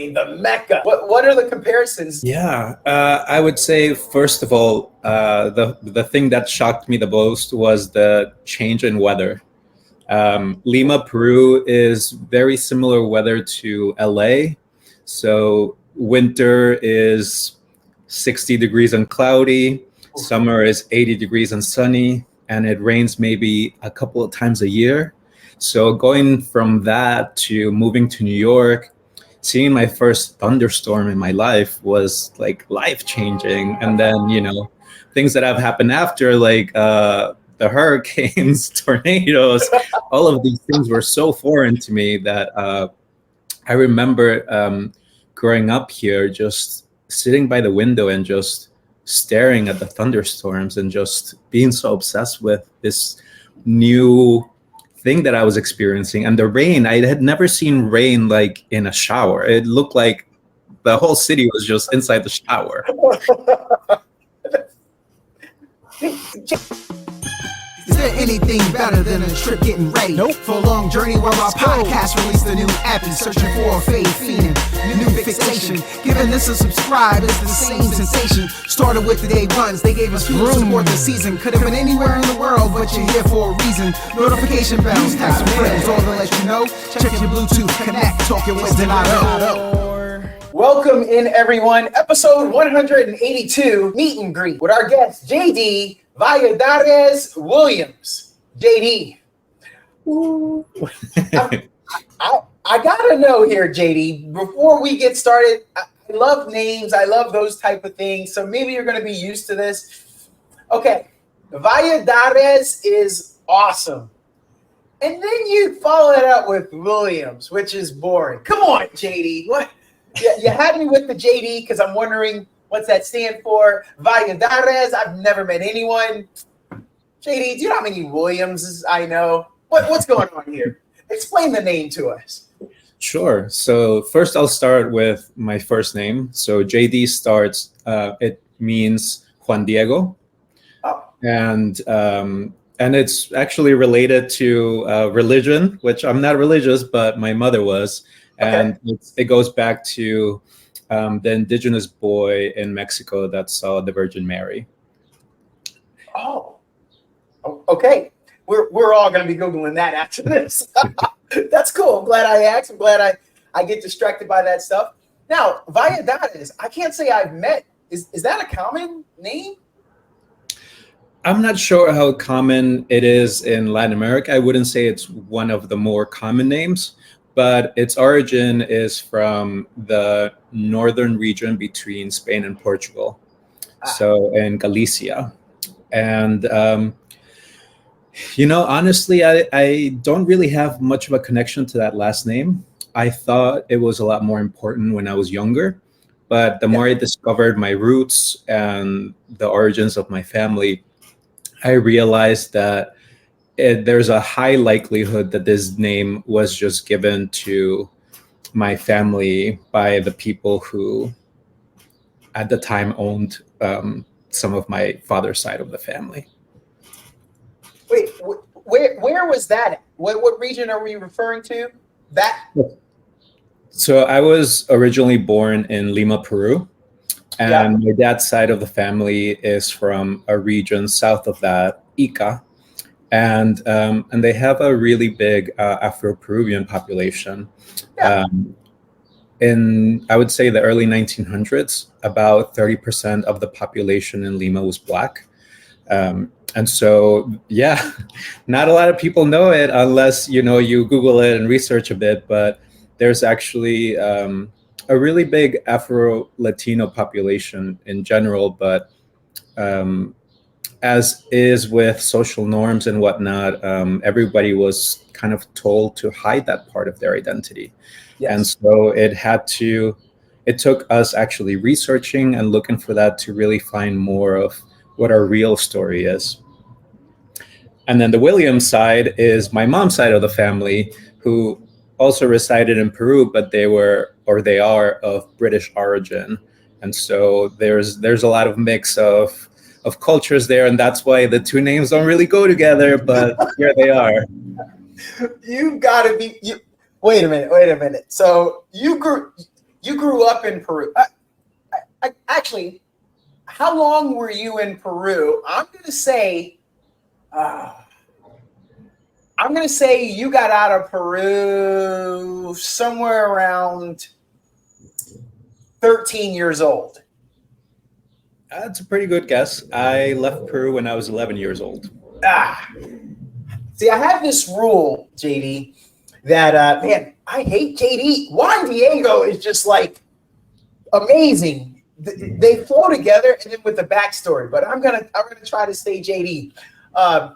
the Mecca. What are the comparisons? Yeah, I would say, first of all, the thing that shocked me the most was the change in weather. Lima, Peru is very similar weather to LA. So winter is 60 degrees and cloudy, summer is 80 degrees and sunny, and it rains maybe a couple of times a year. So going from that to moving to New York, seeing my first thunderstorm in my life was like life changing. And then, things that have happened after, like the hurricanes, tornadoes, all of these things were so foreign to me that I remember growing up here, just sitting by the window and just staring at the thunderstorms and just being so obsessed with this new thing that I was experiencing. And the rain, I had never seen rain like in a shower. It looked like the whole city was just inside the shower. Is there anything better than a trip getting ready? Nope. For a long journey where our podcast released a new epi, searching for a fade fiending, new fixation. Giving this a subscribe is the same sensation. Started with the day ones, they gave us fuel to support the season. Could have been anywhere in the world, but you're here for a reason. Notification bells, text some friends, all to let you know. Check your Bluetooth, connect, talking with Donato. Welcome in, everyone. Episode 182, Meet and Greet, with our guest, JD Valladares-Williams. JD. I gotta know here, JD, before we get started, I love names. I love those type of things. So maybe you're going to be used to this. Okay. Valladares is awesome. And then you follow it up with Williams, which is boring. Come on, JD. What? You had me with the JD because I'm wondering what's that stand for. Valladares, I've never met anyone. JD, do you know how many Williamses I know? What's going on here? Explain the name to us. Sure. So first I'll start with my first name. So JD starts, it means Juan Diego. Oh. And it's actually related to religion, which I'm not religious, but my mother was. And Okay. it goes back to the indigenous boy in Mexico that saw the Virgin Mary. Oh, okay. We're all going to be Googling that after this. That's cool. I'm glad I asked. I'm glad I get distracted by that stuff. Now, Valladares, I can't say I've met. Is that a common name? I'm not sure how common it is in Latin America. I wouldn't say it's one of the more common names, but its origin is from the northern region between Spain and Portugal. So in Galicia. And, honestly, I don't really have much of a connection to that last name. I thought it was a lot more important when I was younger, but the more I discovered my roots and the origins of my family, I realized that there's a high likelihood that this name was just given to my family by the people who at the time owned some of my father's side of the family. Wait, where was that at? What region are we referring to? That? So I was originally born in Lima, Peru. And my dad's side of the family is from a region south of that, Ica. And they have a really big Afro-Peruvian population. Yeah. In, I would say, the early 1900s, about 30% of the population in Lima was Black. And so, not a lot of people know it unless, you Google it and research a bit. But there's actually a really big Afro-Latino population in general. But as is with social norms and whatnot, everybody was kind of told to hide that part of their identity. Yes. And so it took us actually researching and looking for that to really find more of what our real story is. And then the Williams side is my mom's side of the family, who also resided in Peru, but they are of British origin. And so there's a lot of mix of cultures there, and that's why the two names don't really go together, but here they are. You gotta be. Wait a minute. So you grew. you grew up in Peru. Actually, how long were you in Peru? I'm gonna say you got out of Peru somewhere around 13 years old. That's a pretty good guess. I left Peru when I was 11 years old. See, I have this rule, JD, that man, I hate JD. Juan Diego is just like amazing. They flow together, and then with the backstory. But I'm gonna try to stay JD. I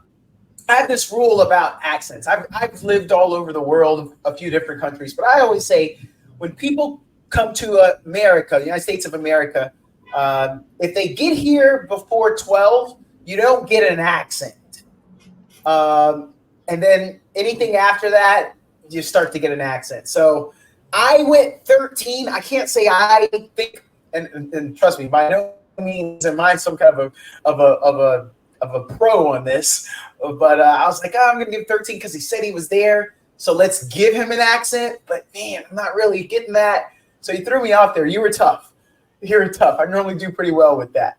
have this rule about accents. I've lived all over the world, a few different countries, but I always say when people come to America, the United States of America, if they get here before 12, you don't get an accent. And then anything after that, you start to get an accent. So I went 13. I can't say I think, and trust me, by no means am I some kind of a pro on this. But I was like, I'm going to give 13 because he said he was there. So let's give him an accent. But man, I'm not really getting that. So you threw me out there. You were tough. You're tough. I normally do pretty well with that.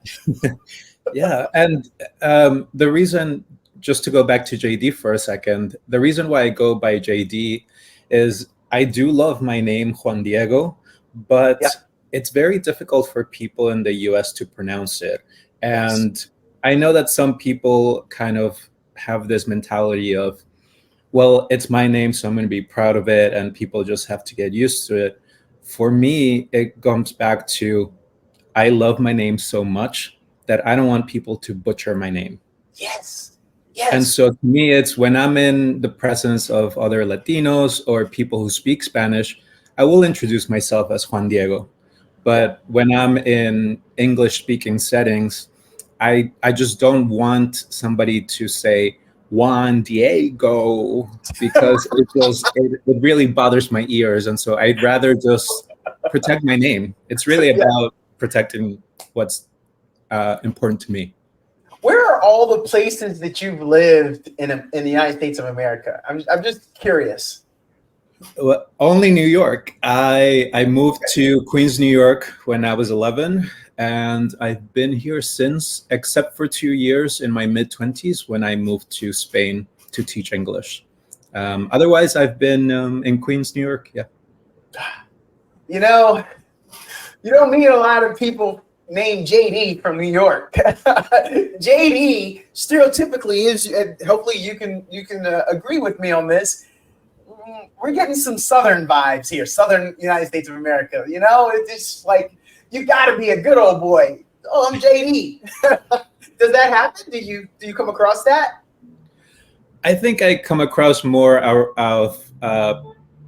Yeah. And the reason, just to go back to JD for a second, the reason why I go by JD is I do love my name, Juan Diego, but it's very difficult for people in the US to pronounce it. And I know that some people kind of have this mentality of, well, it's my name, so I'm going to be proud of it, and people just have to get used to it. For me, it comes back to I love my name so much that I don't want people to butcher my name. Yes. And so to me, it's when I'm in the presence of other Latinos or people who speak Spanish, I will introduce myself as Juan Diego. But when I'm in English-speaking settings, I just don't want somebody to say Juan Diego because it really bothers my ears. And so I'd rather just protect my name. It's really about protecting what's important to me. Where are all the places that you've lived in the United States of America? I'm just curious. Well, only New York. I moved to Queens, New York when I was 11, and I've been here since, except for 2 years in my mid-20s when I moved to Spain to teach English. Otherwise, I've been in Queens, New York. Yeah. You know, you don't meet a lot of people named JD from New York. JD stereotypically is, and hopefully you can agree with me on this. We're getting some Southern vibes here, Southern United States of America. You know, it's just like you got to be a good old boy. Oh, I'm JD. Does that happen? Do you come across that? I think I come across more of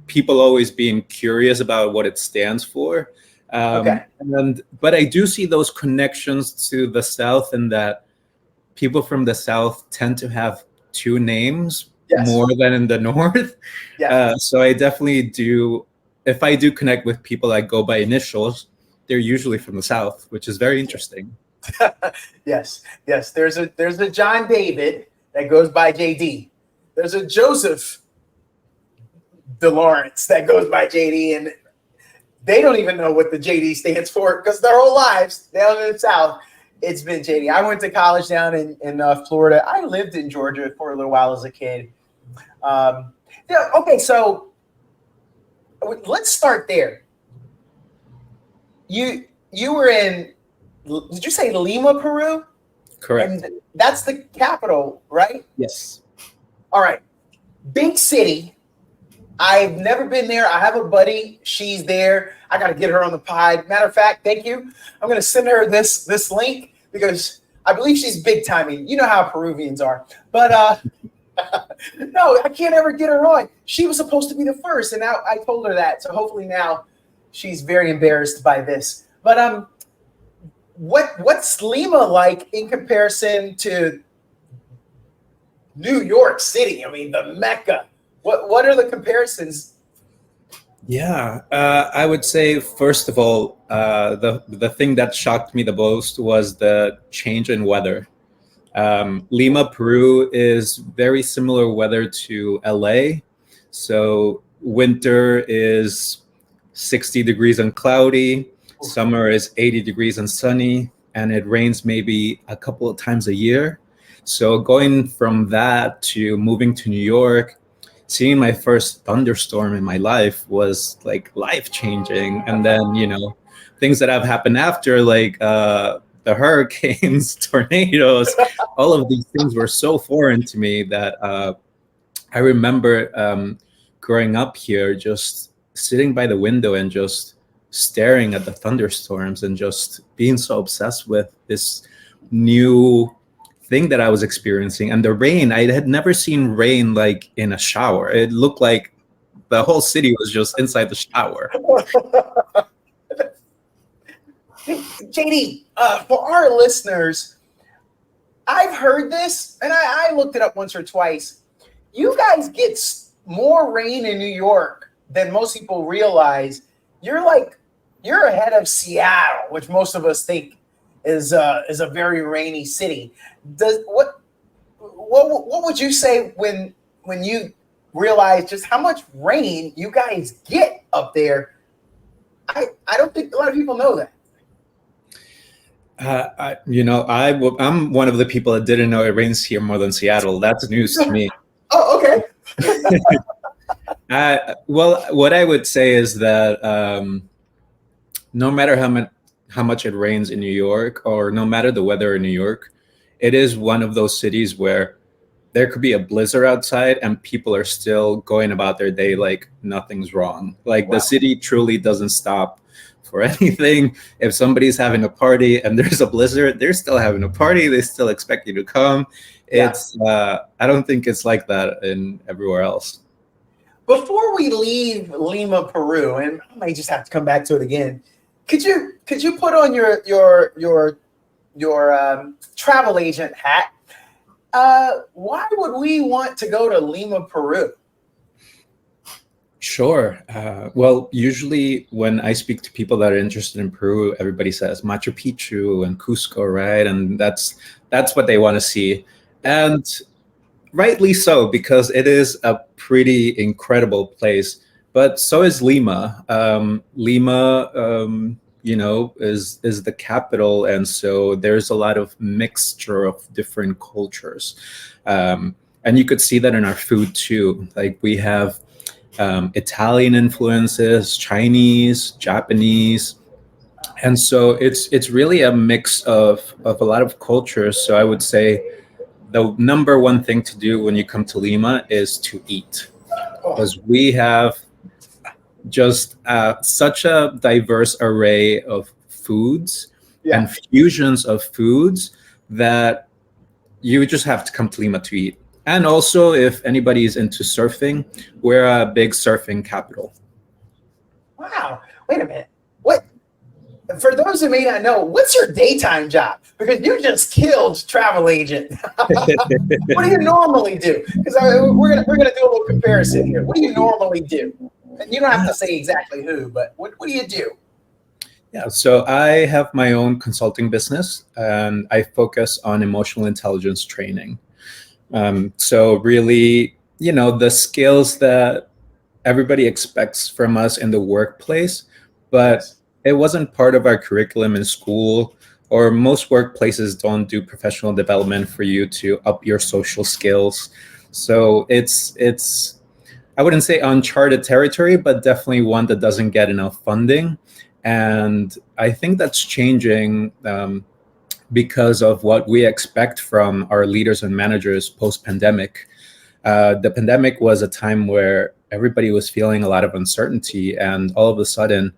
people always being curious about what it stands for. But I do see those connections to the South, and that people from the South tend to have two names more than in the North. So I definitely do. If I do connect with people that go by initials, they're usually from the South, which is very interesting. Yes. There's a John David that goes by JD. There's a Joseph DeLawrence that goes by JD, and they don't even know what the JD stands for because their whole lives down in the South, it's been JD. I went to college down in Florida. I lived in Georgia for a little while as a kid. Okay, so let's start there. You were in, did you say Lima, Peru? Correct. And that's the capital, right? Yes. All right. Big city. I've never been there. I have a buddy. She's there. I got to get her on the pod. Matter of fact, thank you. I'm going to send her this link because I believe she's big timing. You know how Peruvians are. But no, I can't ever get her on. She was supposed to be the first, and now I told her that. So hopefully now she's very embarrassed by this. But what's Lima like in comparison to New York City? I mean, the Mecca. What are the comparisons? Yeah, I would say, first of all, the thing that shocked me the most was the change in weather. Lima, Peru is very similar weather to LA. So winter is 60 degrees and cloudy. Summer is 80 degrees and sunny, and it rains maybe a couple of times a year. So going from that to moving to New York, seeing my first thunderstorm in my life was like life-changing. And then, things that have happened after, like the hurricanes, tornadoes, all of these things were so foreign to me that I remember growing up here, just sitting by the window and just staring at the thunderstorms and just being so obsessed with this new thing that I was experiencing. And the rain, I had never seen rain like in a shower. It looked like the whole city was just inside the shower. JD, for our listeners, I've heard this, and I looked it up once or twice. You guys get more rain in New York than most people realize. You're ahead of Seattle, which most of us think is a very rainy city. What would you say when you realize just how much rain you guys get up there? I don't think a lot of people know that. I'm one of the people that didn't know it rains here more than Seattle. That's news to me. Oh, okay. Well, what I would say is that no matter how much it rains in New York, or no matter the weather in New York, it is one of those cities where there could be a blizzard outside and people are still going about their day like nothing's wrong. Like, wow. The city truly doesn't stop for anything. If somebody's having a party and there's a blizzard, they're still having a party. They still expect you to come. Yeah. I don't think it's like that in everywhere else. Before we leave Lima, Peru, and I may just have to come back to it again, could you put on your travel agent hat? Why would we want to go to Lima, Peru? Sure. Well, usually when I speak to people that are interested in Peru, everybody says Machu Picchu and Cusco, right? And that's what they want to see. And rightly so, because it is a pretty incredible place. But so is Lima. Lima, is the capital, and so there's a lot of mixture of different cultures, and you could see that in our food too. Like, we have Italian influences, Chinese, Japanese, and so it's really a mix of a lot of cultures. So I would say the number one thing to do when you come to Lima is to eat, because we have just such a diverse array of foods and fusions of foods that you just have to come to Lima to eat. And also, if anybody is into surfing, we're a big surfing capital. Wow. Wait a minute. What? For those who may not know, what's your daytime job? Because you just killed travel agent. What do you normally do? Because we're gonna do a little comparison here. What do you normally do? And you don't have to say exactly who, but what do you do? Yeah, so I have my own consulting business, and I focus on emotional intelligence training. So really, the skills that everybody expects from us in the workplace, but it wasn't part of our curriculum in school, or most workplaces don't do professional development for you to up your social skills. So it's I wouldn't say uncharted territory, but definitely one that doesn't get enough funding. And I think that's changing because of what we expect from our leaders and managers post-pandemic. The pandemic was a time where everybody was feeling a lot of uncertainty, and all of a sudden,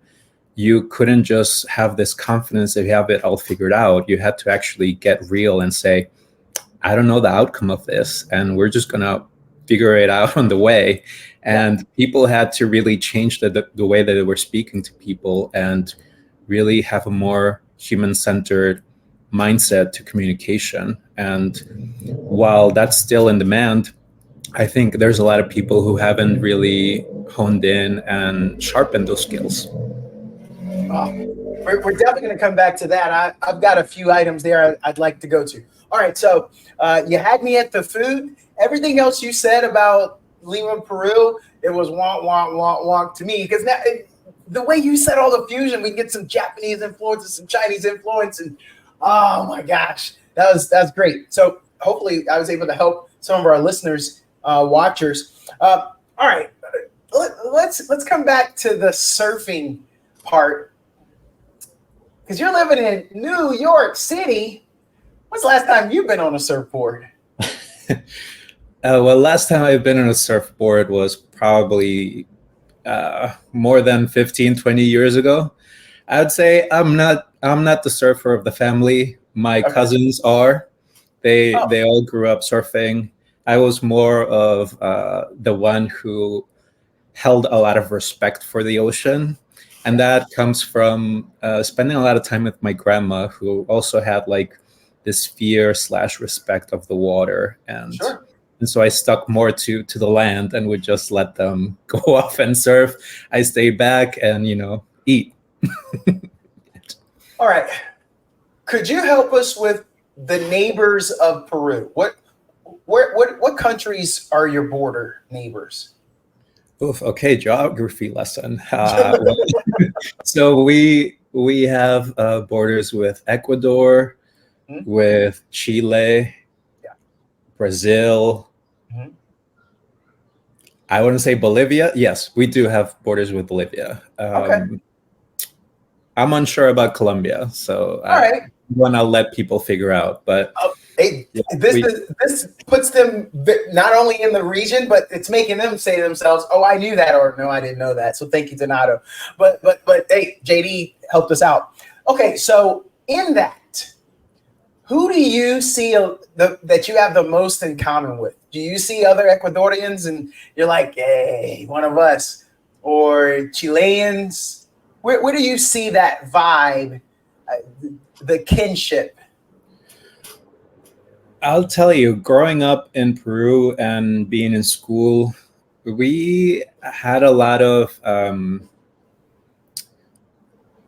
you couldn't just have this confidence that you have it all figured out. You had to actually get real and say, I don't know the outcome of this, and we're just going to figure it out on the way. And people had to really change the way that they were speaking to people and really have a more human-centered mindset to communication. And while that's still in demand, I think there's a lot of people who haven't really honed in and sharpened those skills. We're definitely going to come back to that. I've got a few items there I'd like to go to. All right, so you had me at the food. Everything else you said about Lima, Peru, it was wonk, wonk, wonk, wonk to me. Because the way you said all the fusion, we get some Japanese influence and some Chinese influence, and oh my gosh, that's great. So hopefully I was able to help some of our listeners, watchers. All right, let's come back to the surfing part, because you're living in New York City. When's the last time you've been on a surfboard? Well, last time I've been on a surfboard was probably more than 15, 20 years ago. I would say I'm not the surfer of the family. My cousins are. They all grew up surfing. I was more of the one who held a lot of respect for the ocean. And that comes from spending a lot of time with my grandma, who also had like this fear/respect of the water. And Sure. And so I stuck more to the land and would just let them go off and surf. I stayed back and, eat. All right. Could you help us with the neighbors of Peru? What countries are your border neighbors? Oof, okay, geography lesson. So we have borders with Ecuador, with Chile, Brazil. Mhm. I wouldn't say Bolivia. Yes, we do have borders with Bolivia. I'm unsure about Colombia, so All right. one I'll let people figure out. But This puts them not only in the region, but it's making them say to themselves, "Oh, I knew that," or "No, I didn't know that." So thank you, Donato. But hey, JD helped us out. Okay, so in that, who do you see that you have the most in common with? Do you see other Ecuadorians and you're like, "Hey, one of us," or Chileans? Where do you see that vibe, the kinship? I'll tell you, growing up in Peru and being in school, we had a lot of,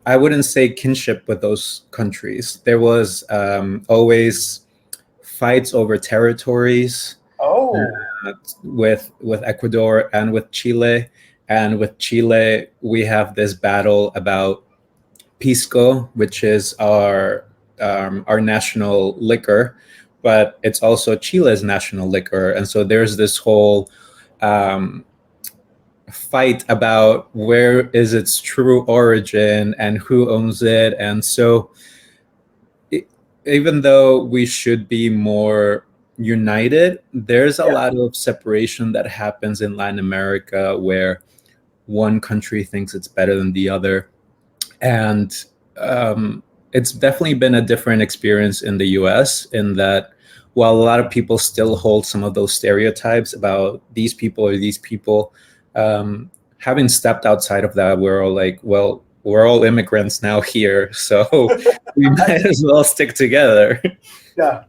I wouldn't say kinship with those countries. There was always fights over territories with Ecuador and with Chile. And with Chile, we have this battle about pisco, which is our national liquor, but it's also Chile's national liquor. And so there's this whole fight about where is its true origin and who owns it. And so even though we should be more united, there's a lot of separation that happens in Latin America where one country thinks it's better than the other. And it's definitely been a different experience in the US, in that while a lot of people still hold some of those stereotypes about these people or these people, having stepped outside of that, we're all like, well, we're all immigrants now here, so we might as well stick together. Yeah.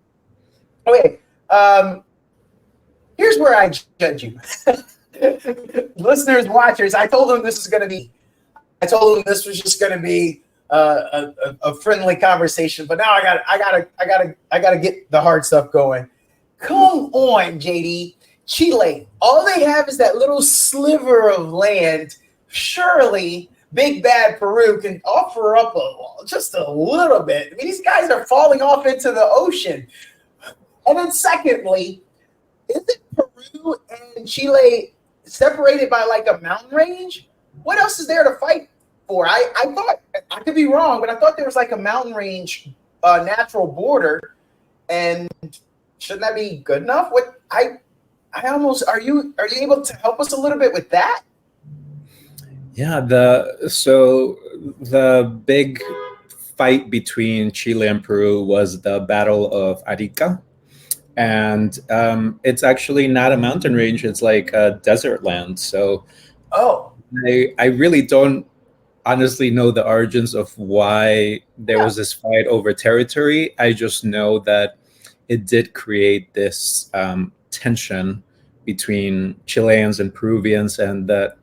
Okay. Here's where I judge you. Listeners, watchers, I told them this was just going to be a friendly conversation, but now I gotta get the hard stuff going. Come on, JD. Chile, all they have is that little sliver of land. Surely big bad Peru can offer up just a little bit. I mean, these guys are falling off into the ocean. And then secondly, isn't Peru and Chile separated by like a mountain range? What else is there to fight for? I thought, I could be wrong, but I thought there was like a mountain range natural border, and shouldn't that be good enough? Are you able to help us a little bit with that? Yeah, the big fight between Chile and Peru was the Battle of Arica. And it's actually not a mountain range, it's like a desert land. So I really don't honestly know the origins of why there was this fight over territory. I just know that it did create this tension between Chileans and Peruvians, and that,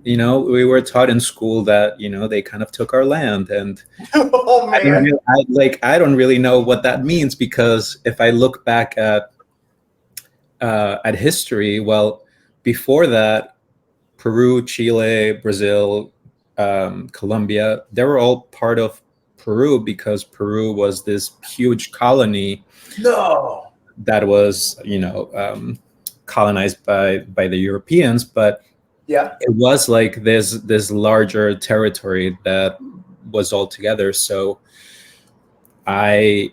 we were taught in school that, they kind of took our land. And oh, man. I don't really know what that means, because if I look back at history, well, before that, Peru, Chile, Brazil, Colombia, they were all part of Peru because Peru was this huge colony No. that was, colonized by the Europeans, but Yeah. it was like this larger territory that was all together. So I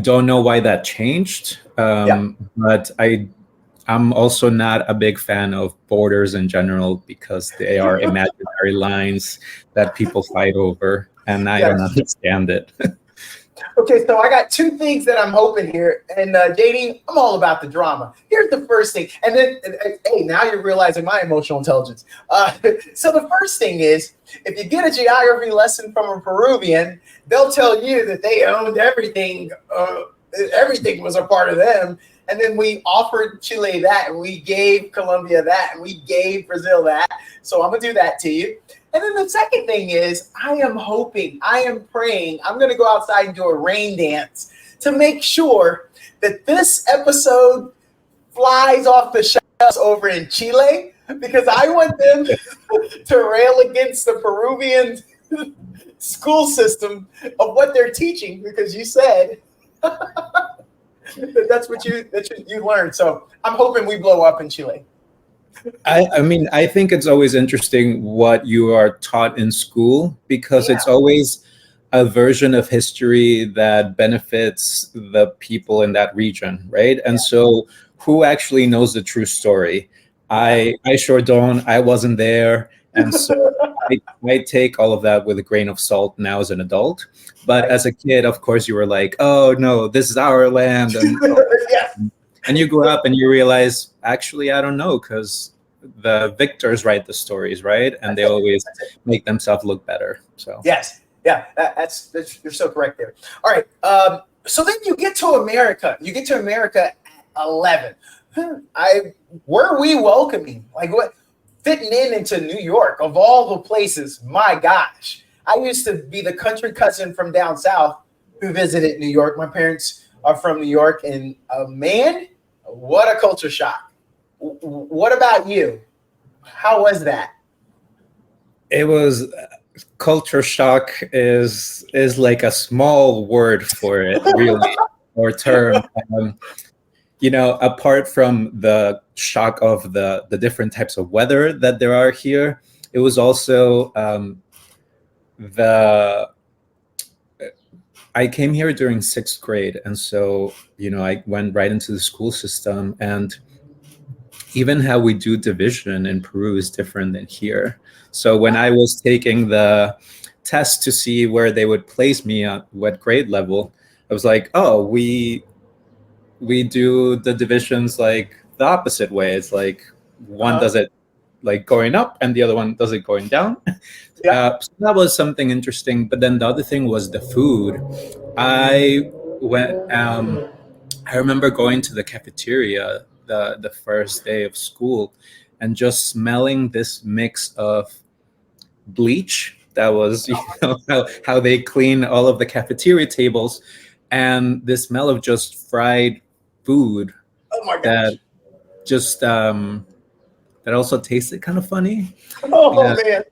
don't know why that changed, but I'm also not a big fan of borders in general because they are imaginary lines that people fight over, and I don't understand it. Okay, so I got two things that I'm hoping here. And JD, I'm all about the drama. Here's the first thing. And then, hey, now you're realizing my emotional intelligence. So the first thing is, if you get a geography lesson from a Peruvian, they'll tell you that they owned everything. Everything was a part of them. And then we offered Chile that, and we gave Colombia that, and we gave Brazil that. So I'm going to do that to you. And then the second thing is, I am hoping, I am praying, I'm going to go outside and do a rain dance to make sure that this episode flies off the shelves over in Chile, because I want them to rail against the Peruvian school system of what they're teaching, because you said that's what you learned. So I'm hoping we blow up in Chile. I mean, I think it's always interesting what you are taught in school, because it's always a version of history that benefits the people in that region, right? And so who actually knows the true story? I sure don't. I wasn't there. And so I take all of that with a grain of salt now as an adult. But as a kid, of course, you were like, oh, no, this is our land. And you grow up and you realize, actually, I don't know, because the victors write the stories, right? And they always make themselves look better. So yes, that's you're so correct there. All right, so then you get to America. You get to America at 11. Were we welcoming? Like, what, fitting into New York of all the places? My gosh, I used to be the country cousin from down south who visited New York. My parents are from New York, and man, what a culture shock. What about you? How was that? it was culture shock is like a small word for it, really, or term. Apart from the shock of the different types of weather that there are here, it was also I came here during 6th grade, and so I went right into the school system, and even how we do division in Peru is different than here. So when I was taking the test to see where they would place me at what grade level, I was like, oh, we do the divisions like the opposite way. It's like one does it like going up and the other one does it going down. So that was something interesting. But then the other thing was the food. I remember going to the cafeteria the first day of school and just smelling this mix of bleach that was how they clean all of the cafeteria tables, and the smell of just fried food. Oh my gosh. That just that also tasted kind of funny. Oh man.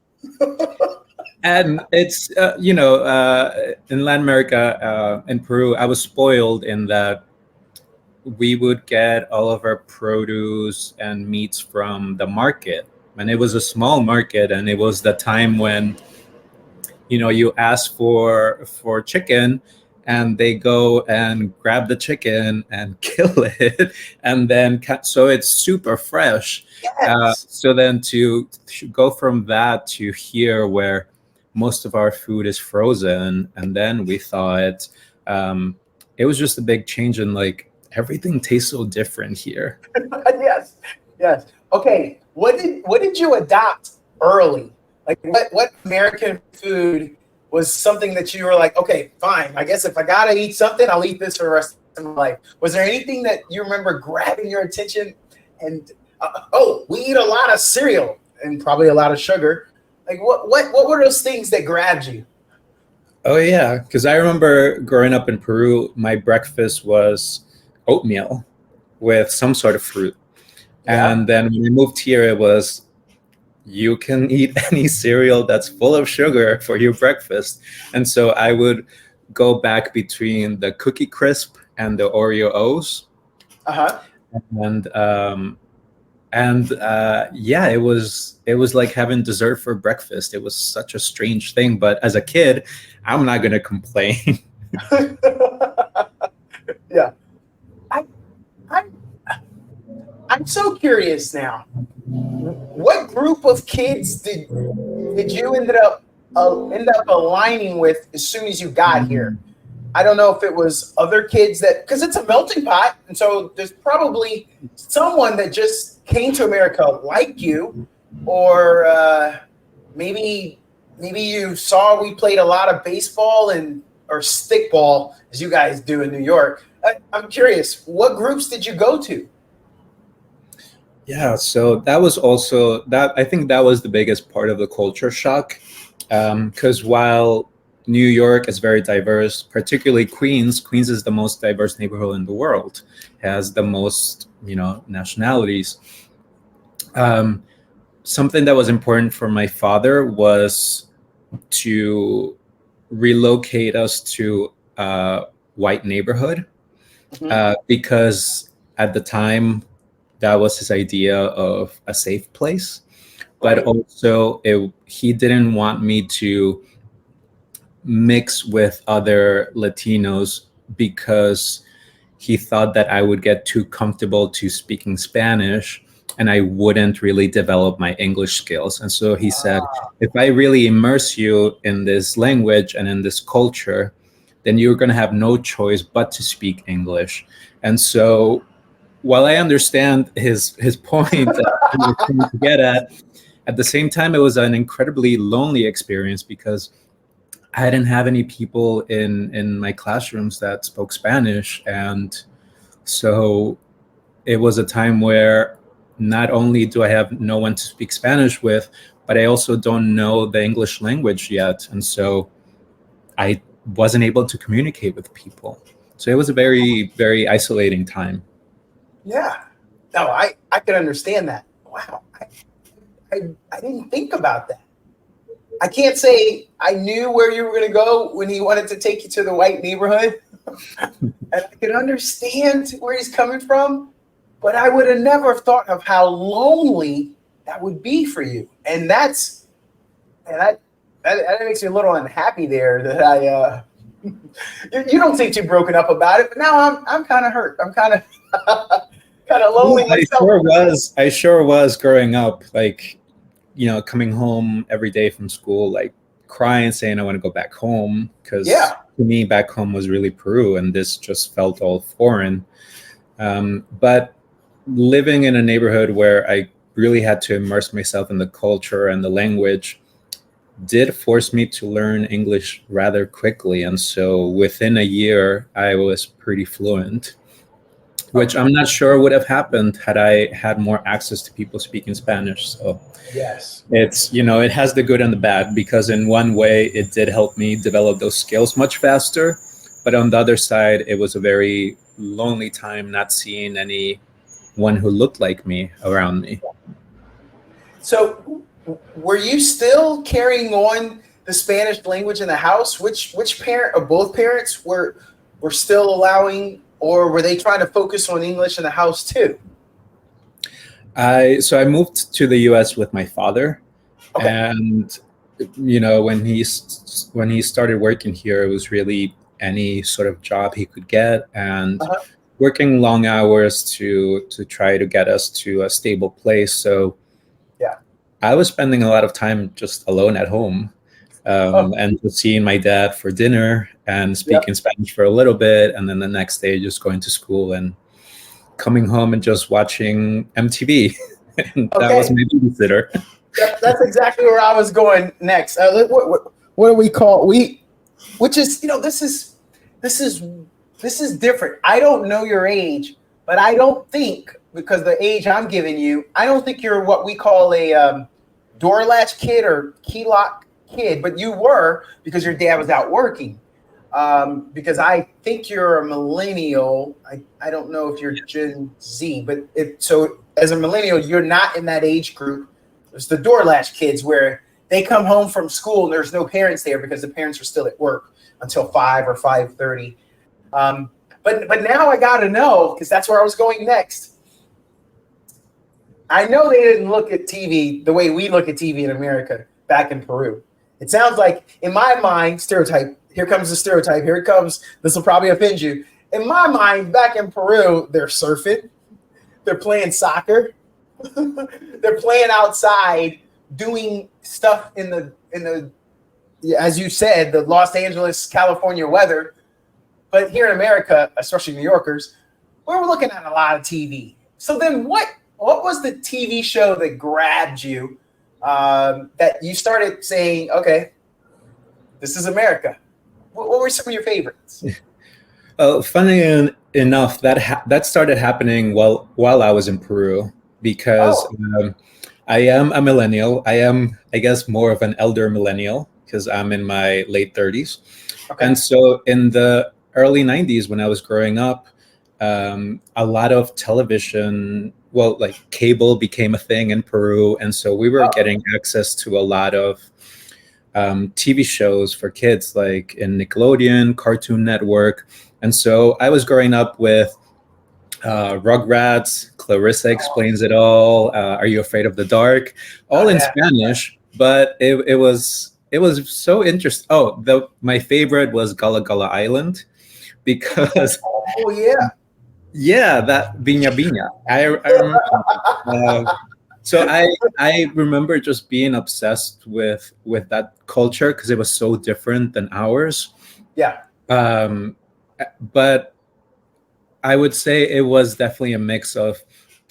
And it's in Latin America, in Peru, I was spoiled in that we would get all of our produce and meats from the market, and it was a small market, and it was the time when you ask for chicken and they go and grab the chicken and kill it and then so it's super fresh. Yes. So then to go from that to here where most of our food is frozen, and then we thought it was just a big change in like everything tastes so different here. Yes. Okay. What did you adopt early? Like what American food was something that you were like, okay, fine. I guess if I gotta eat something, I'll eat this for the rest of my life. Was there anything that you remember grabbing your attention? And we eat a lot of cereal and probably a lot of sugar. Like what were those things that grabbed you? Oh yeah, because I remember growing up in Peru, my breakfast was oatmeal with some sort of fruit. And then when we moved here, it was you can eat any cereal that's full of sugar for your breakfast. And so I would go back between the Cookie Crisp and the Oreo O's. Uh-huh. And yeah, it was like having dessert for breakfast. It was such a strange thing, but as a kid, I'm not gonna complain. Yeah. I, I, I'm so curious now. What group of kids did you end up aligning with as soon as you got here? I don't know if it was other kids because it's a melting pot, and so there's probably someone that just came to America like you, or maybe you saw we played a lot of baseball or stickball as you guys do in New York. I'm curious, what groups did you go to? Yeah, so that was also that. I think that was the biggest part of the culture shock, because while New York is very diverse, particularly Queens. Queens is the most diverse neighborhood in the world, has the most, nationalities. Something that was important for my father was to relocate us to a white neighborhood, because at the time that was his idea of a safe place. But Right. also he didn't want me to mix with other Latinos because he thought that I would get too comfortable to speaking Spanish and I wouldn't really develop my English skills. And so he said, if I really immerse you in this language and in this culture, then you're going to have no choice but to speak English. And so while I understand his point that he was trying to get at the same time, it was an incredibly lonely experience because I didn't have any people in my classrooms that spoke Spanish. And so it was a time where not only do I have no one to speak Spanish with, but I also don't know the English language yet. And so I wasn't able to communicate with people. So it was a very, very isolating time. Yeah. No, I can understand that. Wow. I didn't think about that. I can't say I knew where you were going to go when he wanted to take you to the white neighborhood. And I can understand where he's coming from, but I would have never thought of how lonely that would be for you. And that makes me a little unhappy there that I you don't seem too broken up about it, but now I'm kind of hurt. I'm kind of kind of lonely myself. I sure was growing up, like, coming home every day from school, like crying, saying I want to go back home, because to me back home was really Peru and this just felt all foreign. But living in a neighborhood where I really had to immerse myself in the culture and the language did force me to learn English rather quickly. And so within a year, I was pretty fluent, which I'm not sure would have happened had I had more access to people speaking Spanish. So yes, it's, it has the good and the bad, because in one way it did help me develop those skills much faster. But on the other side, it was a very lonely time not seeing anyone who looked like me around me. So were you still carrying on the Spanish language in the house? Which parent or both parents were still allowing, or were they trying to focus on English in the house too? So I moved to the U.S. with my father, Okay. And when he started working here, it was really any sort of job he could get, and working long hours to try to get us to a stable place. So I was spending a lot of time just alone at home, and just seeing my dad for dinner and speaking Spanish for a little bit, and then the next day just going to school and coming home and just watching MTV. And that was my babysitter. That's exactly where I was going next. What do we call which is, this is different. I don't know your age, but I don't think, because the age I'm giving you, I don't think you're what we call a door latch kid or key lock kid, but you were, because your dad was out working. Because I think you're a millennial. I don't know if you're Gen Z, but so as a millennial, you're not in that age group. There's the door latch kids where they come home from school and there's no parents there because the parents are still at work until 5 or 5:30. But now I got to know, because that's where I was going next. I know they didn't look at TV the way we look at TV in America back in Peru. It sounds like, in my mind, stereotype. Here comes the stereotype. Here it comes. This will probably offend you. In my mind, back in Peru, they're surfing. They're playing soccer. They're playing outside, doing stuff in the, as you said, the Los Angeles, California weather. But here in America, especially New Yorkers, we're looking at a lot of TV. So then what was the TV show that grabbed you, that you started saying, okay, this is America? What were some of your favorites? Funny enough, that started happening while I was in Peru, because I am a millennial. I am, I guess, more of an elder millennial because I'm in my late 30s. Okay. And so in the early 90s, when I was growing up, a lot of television, well, like cable became a thing in Peru. And so we were getting access to a lot of TV shows for kids, like in Nickelodeon, Cartoon Network. And so I was growing up with Rugrats, Clarissa Explains It All, Are You Afraid of the Dark? All in Spanish, but it was so interesting. My favorite was Gullah Gullah Island, because that Viña Viña. I remember. So I remember just being obsessed with that culture because it was so different than ours. Yeah. But I would say it was definitely a mix of,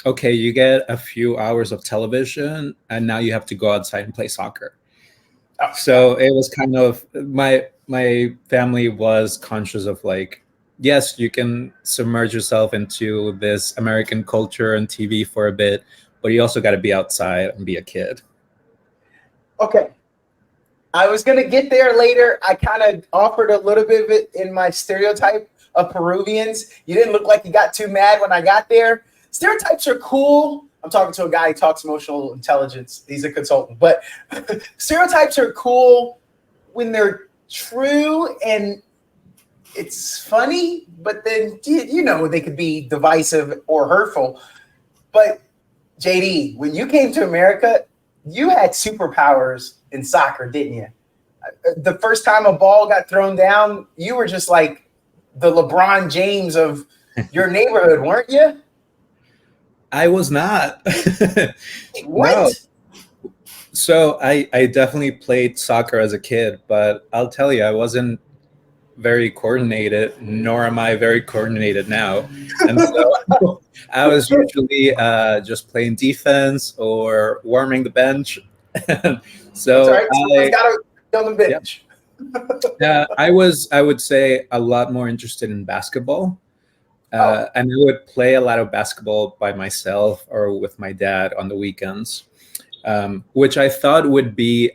okay, you get a few hours of television and now you have to go outside and play soccer. So it was kind of, my family was conscious of, like, yes, you can submerge yourself into this American culture and TV for a bit, but you also got to be outside and be a kid. Okay. I was going to get there later. I kind of offered a little bit of it in my stereotype of Peruvians. You didn't look like you got too mad when I got there. Stereotypes are cool. I'm talking to a guy who talks emotional intelligence. He's a consultant. But stereotypes are cool when they're true and it's funny, but then, you know, they could be divisive or hurtful. But JD, when you came to America, you had superpowers in soccer, didn't you? The first time a ball got thrown down, you were just like the LeBron James of your neighborhood, weren't you? I was not. What? No. So I definitely played soccer as a kid, but I'll tell you, I wasn't very coordinated, nor am I very coordinated now. And so I was usually just playing defense or warming the bench. So that's right. Someone's got to be on the bench. I would say, a lot more interested in basketball. And I would play a lot of basketball by myself or with my dad on the weekends, which I thought would be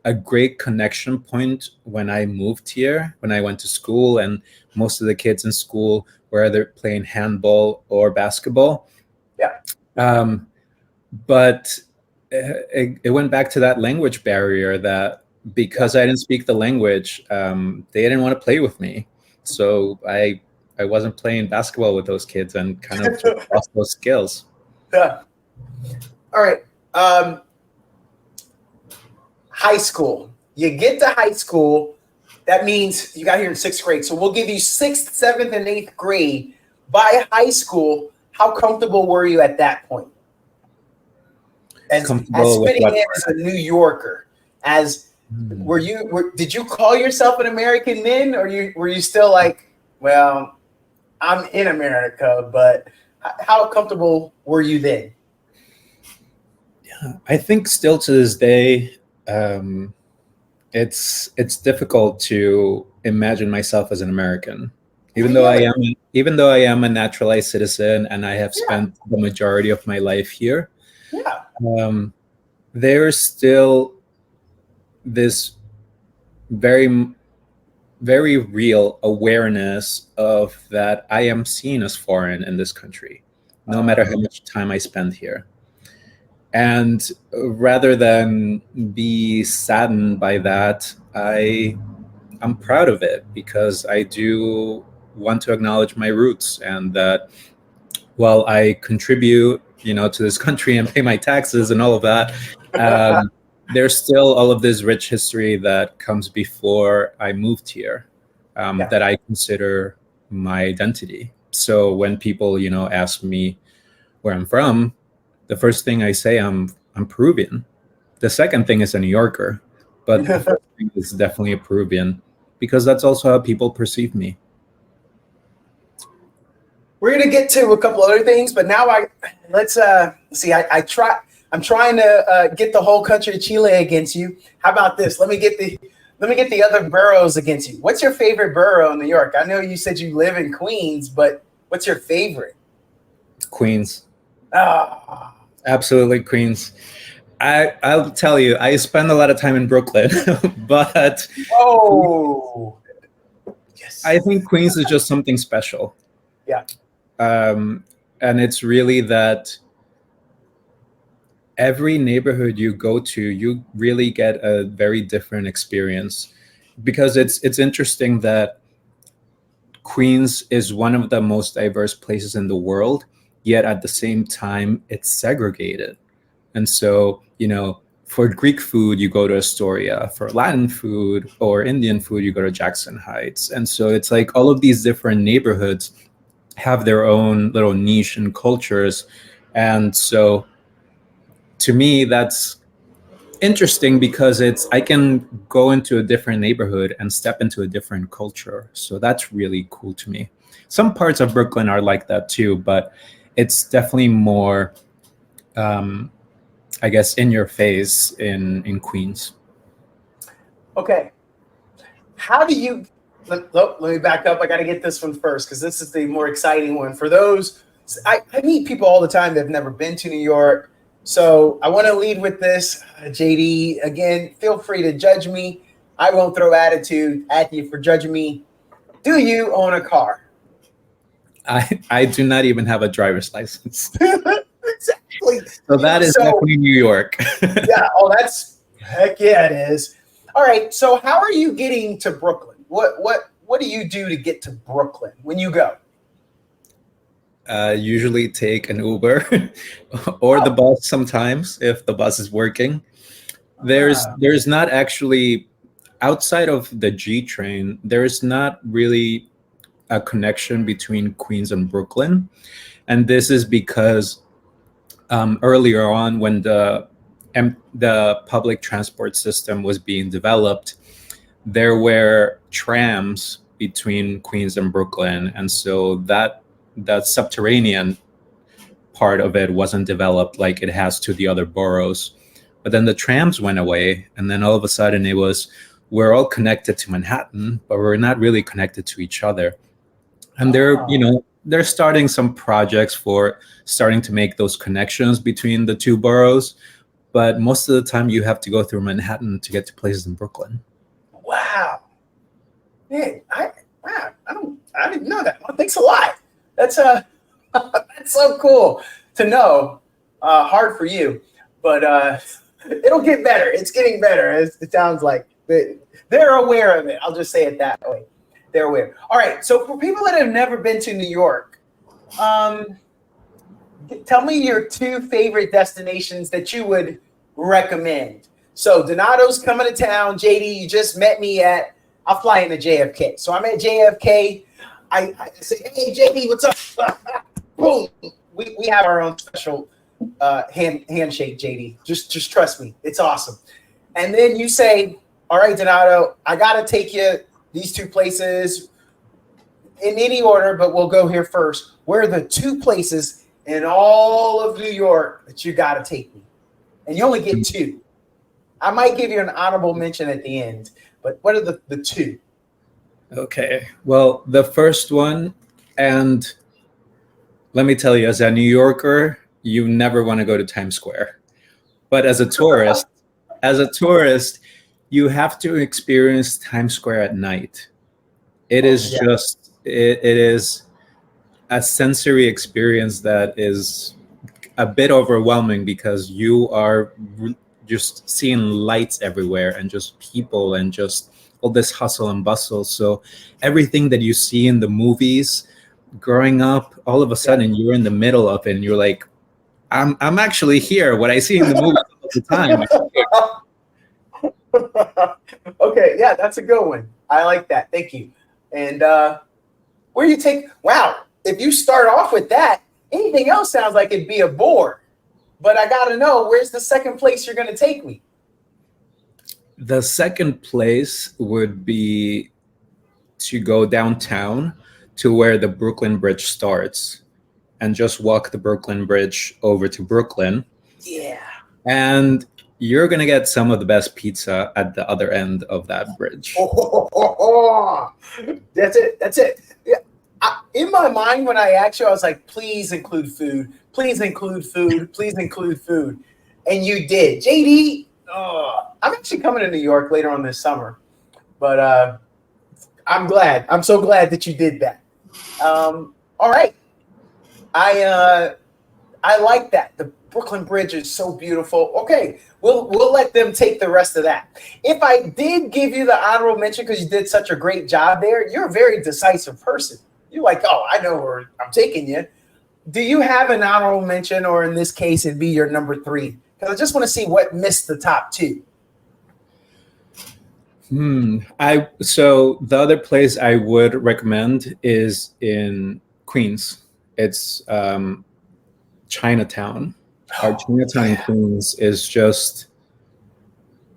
a great connection point when I moved here, when I went to school, and most of the kids in school were either playing handball or basketball. Yeah. But it went back to that language barrier, that because I didn't speak the language, they didn't want to play with me. So I wasn't playing basketball with those kids and kind of just lost those skills. Yeah. All right. High school. You get to high school. That means you got here in 6th grade. So we'll give you 6th, 7th, and 8th grade. By high school, how comfortable were you at that point? As fitting in as a New Yorker, did you call yourself an American then, or were you still like, well, I'm in America, but how comfortable were you then? Yeah, I think still to this day, it's difficult to imagine myself as an American, even though I am a naturalized citizen and I have spent the majority of my life here. Yeah. There's still this very, very real awareness of that I am seen as foreign in this country, no matter how much time I spend here. And rather than be saddened by that, I'm proud of it, because I do want to acknowledge my roots, and that while I contribute, to this country and pay my taxes and all of that, there's still all of this rich history that comes before I moved here, that I consider my identity. So when people, ask me where I'm from, the first thing I say, I'm Peruvian. The second thing is a New Yorker, but the first thing is definitely a Peruvian, because that's also how people perceive me. We're gonna get to a couple other things, but now let's see. I'm trying to get the whole country of Chile against you. How about this? Let me get the other boroughs against you. What's your favorite borough in New York? I know you said you live in Queens, but what's your favorite? Queens. Ah, Absolutely Queens. I'll tell you, I spend a lot of time in Brooklyn, but yes, I think Queens is just something special. Yeah. And it's really that every neighborhood you go to, you really get a very different experience, because it's interesting that Queens is one of the most diverse places in the world, yet at the same time, it's segregated. And so, for Greek food, you go to Astoria. For Latin food or Indian food, you go to Jackson Heights. And so it's like all of these different neighborhoods have their own little niche and cultures. And so to me, that's interesting, because I can go into a different neighborhood and step into a different culture. So that's really cool to me. Some parts of Brooklyn are like that too, but it's definitely more, I guess, in your face in Queens. Okay. How do you? Let me back up. I got to get this one first, because this is the more exciting one. For those, I meet people all the time that have never been to New York. So I want to lead with this. JD, again, feel free to judge me. I won't throw attitude at you for judging me. Do you own a car? I do not even have a driver's license. Exactly. So that is definitely New York. Yeah. Oh, heck yeah, it is. All right. So how are you getting to Brooklyn? What do you do to get to Brooklyn when you go? Usually take an Uber or the bus sometimes, if the bus is working. There's not actually, outside of the G train, there's not really a connection between Queens and Brooklyn. And this is because earlier on, when the public transport system was being developed, there were trams between Queens and Brooklyn. And so that subterranean part of it wasn't developed like it has to the other boroughs. But then the trams went away, and then all of a sudden we're all connected to Manhattan, but we're not really connected to each other. And they're starting some projects for starting to make those connections between the two boroughs, but most of the time you have to go through Manhattan to get to places in Brooklyn. Wow. Man, I didn't know that. Well, thanks a lot. That's that's so cool to know. Hard for you, but it'll get better. It's getting better, as it sounds like. They're aware of it. I'll just say it that way. They're aware. All right. So for people that have never been to New York, tell me your two favorite destinations that you would recommend. So Donato's coming to town. JD, you just met me I'll fly into JFK. So I'm at JFK. I say, hey, JD, what's up? Boom. We have our own special handshake, JD. Just trust me. It's awesome. And then you say, all right, Donato, I got to take you these two places in any order, but we'll go here first. Where are the two places in all of New York that you got to take me? And you only get two. I might give you an honorable mention at the end, but what are the two? Okay. Well, the first one, and let me tell you, as a New Yorker, you never want to go to Times Square. But as a tourist, you have to experience Times Square at night. It is it is a sensory experience that is a bit overwhelming because you are just seeing lights everywhere and just people and just all this hustle and bustle. So everything that you see in the movies growing up, all of a sudden you're in the middle of it and you're like, I'm actually here. What I see in the movies all the time. Okay, yeah, that's a good one. I like that. Thank you. And where you take, wow, if you start off with that, anything else sounds like it'd be a bore. But I got to know, where's the second place you're going to take me? The second place would be to go downtown to where the Brooklyn Bridge starts and just walk the Brooklyn Bridge over to Brooklyn. Yeah. And you're going to get some of the best pizza at the other end of that bridge. That's it. That's it. Yeah. In my mind, when I asked you, I was like, please include food. Please include food. Please include food. And you did. JD, I'm actually coming to New York later on this summer. But I'm glad. I'm so glad that you did that. All right. I like that. The Brooklyn Bridge is so beautiful. Okay, we'll let them take the rest of that. If I did give you the honorable mention because you did such a great job there, you're a very decisive person. You're like, oh, I know where I'm taking you. Do you have an honorable mention, or in this case, it'd be your number 3? Because I just want to see what missed the top 2. So the other place I would recommend is in Queens. It's Chinatown. Our Chinatown in Queens is just,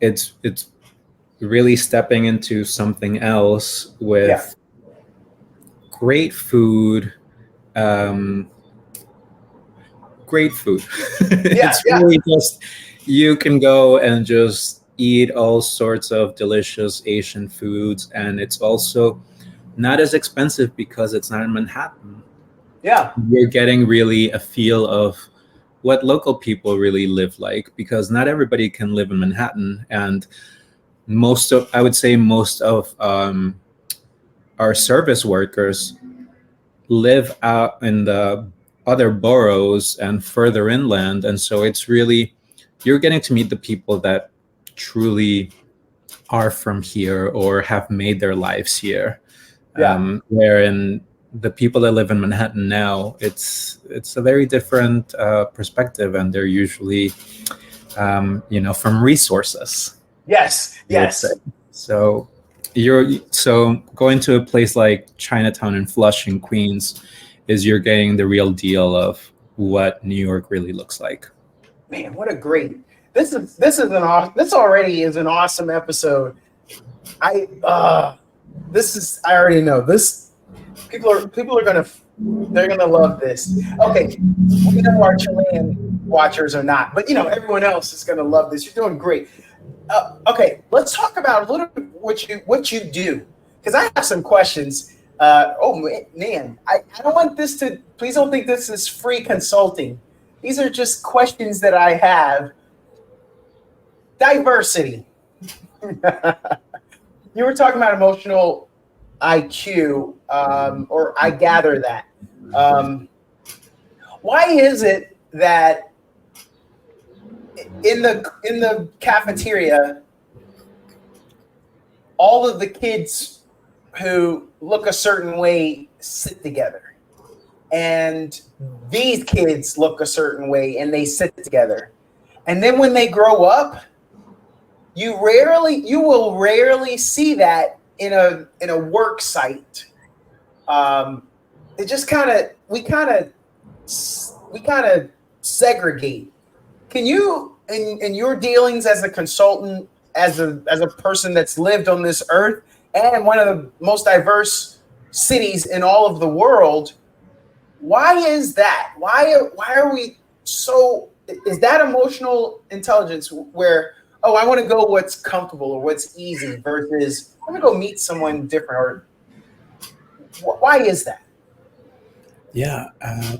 it's really stepping into something else with great food. Great food. It's really just, you can go and just eat all sorts of delicious Asian foods, and it's also not as expensive because it's not in Manhattan. Yeah. You're getting really a feel of what local people really live like, because not everybody can live in Manhattan, and I would say most of our service workers live out in the other boroughs and further inland, and so it's really, you're getting to meet the people that truly are from here or have made their lives here. Wherein the people that live in Manhattan now, it's a very different perspective, and they're usually from resources. Yes. So going to a place like Chinatown in Flushing, Queens, is you're getting the real deal of what New York really looks like. Man, what a great! This already is an awesome episode. I already know this. People are gonna love this. Okay, we know our Chilean watchers are not, but everyone else is gonna love this. You're doing great. Okay, let's talk about a little bit what you do, because I have some questions. Man, I don't want this to. Please don't think this is free consulting. These are just questions that I have. Diversity. You were talking about emotional IQ, or I gather that. Why is it that in the cafeteria, all of the kids who look a certain way sit together, and these kids look a certain way and they sit together, and then when they grow up, you will rarely see that in a work site. It just we kind of segregate. Can you, in your dealings as a consultant, as a person that's lived on this earth and one of the most diverse cities in all of the world, why is that? Why are we so? Is that emotional intelligence where, oh, I want to go what's comfortable or what's easy versus I'm gonna go meet someone different? Or why is that? Yeah,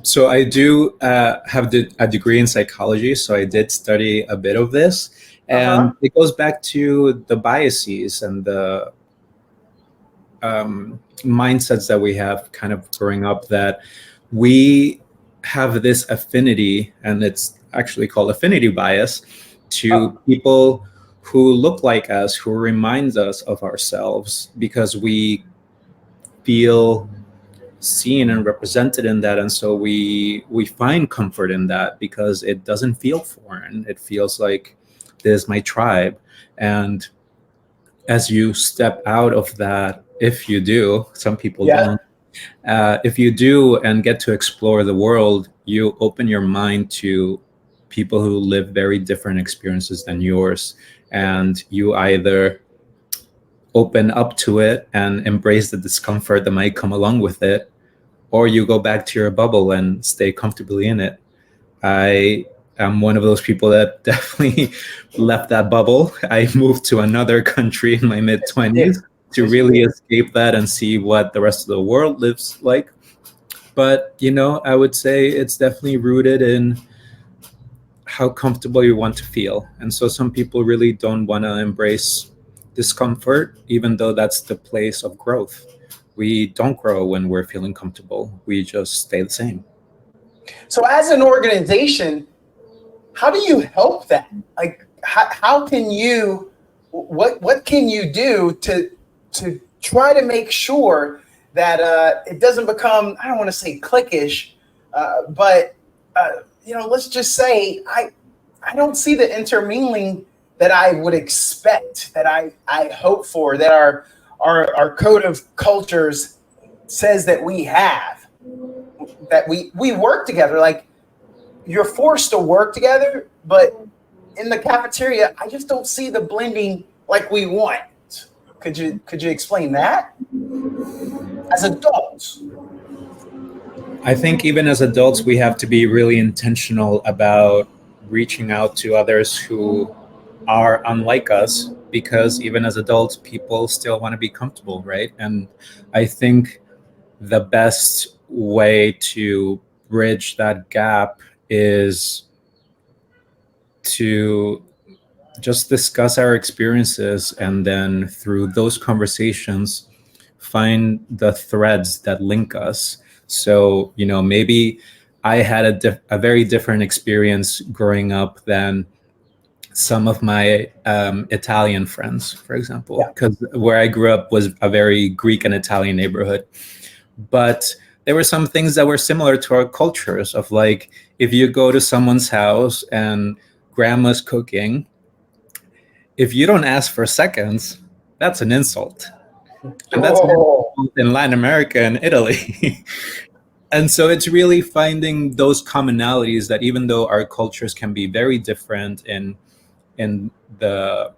so I do have a degree in psychology, so I did study a bit of this, and it goes back to the biases and the mindsets that we have kind of growing up, that we have this affinity, and it's actually called affinity bias, to people who look like us, who reminds us of ourselves, because we feel seen and represented in that, and so we find comfort in that because it doesn't feel foreign. It feels like this is my tribe. And as you step out of that, if you do, some people don't, if you do and get to explore the world, you open your mind to people who live very different experiences than yours, and you either open up to it and embrace the discomfort that might come along with it, or you go back to your bubble and stay comfortably in it. I am one of those people that definitely left that bubble. I moved to another country in my mid-20s to really escape that and see what the rest of the world lives like. But, I would say it's definitely rooted in how comfortable you want to feel. And so some people really don't want to embrace discomfort, even though that's the place of growth. We don't grow when we're feeling comfortable. We just stay the same. So as an organization, how do you help that? Like, how can you, what can you do to try to make sure that it doesn't become, I don't want to say cliquish, but let's just say I don't see the intermingling that I would expect, that I hope for, that our code of cultures says that we have, that we work together. Like, you're forced to work together, but in the cafeteria, I just don't see the blending like we want. Could you explain that? As adults, I think even as adults, we have to be really intentional about reaching out to others who are unlike us, because even as adults, people still want to be comfortable, right? And I think the best way to bridge that gap is to just discuss our experiences, and then through those conversations, find the threads that link us. So, maybe I had a very different experience growing up than some of my Italian friends, for example, because where I grew up was a very Greek and Italian neighborhood. But there were some things that were similar to our cultures, of like, if you go to someone's house and grandma's cooking, if you don't ask for seconds, that's an insult. And that's in Latin America and Italy. And so it's really finding those commonalities that, even though our cultures can be very different in our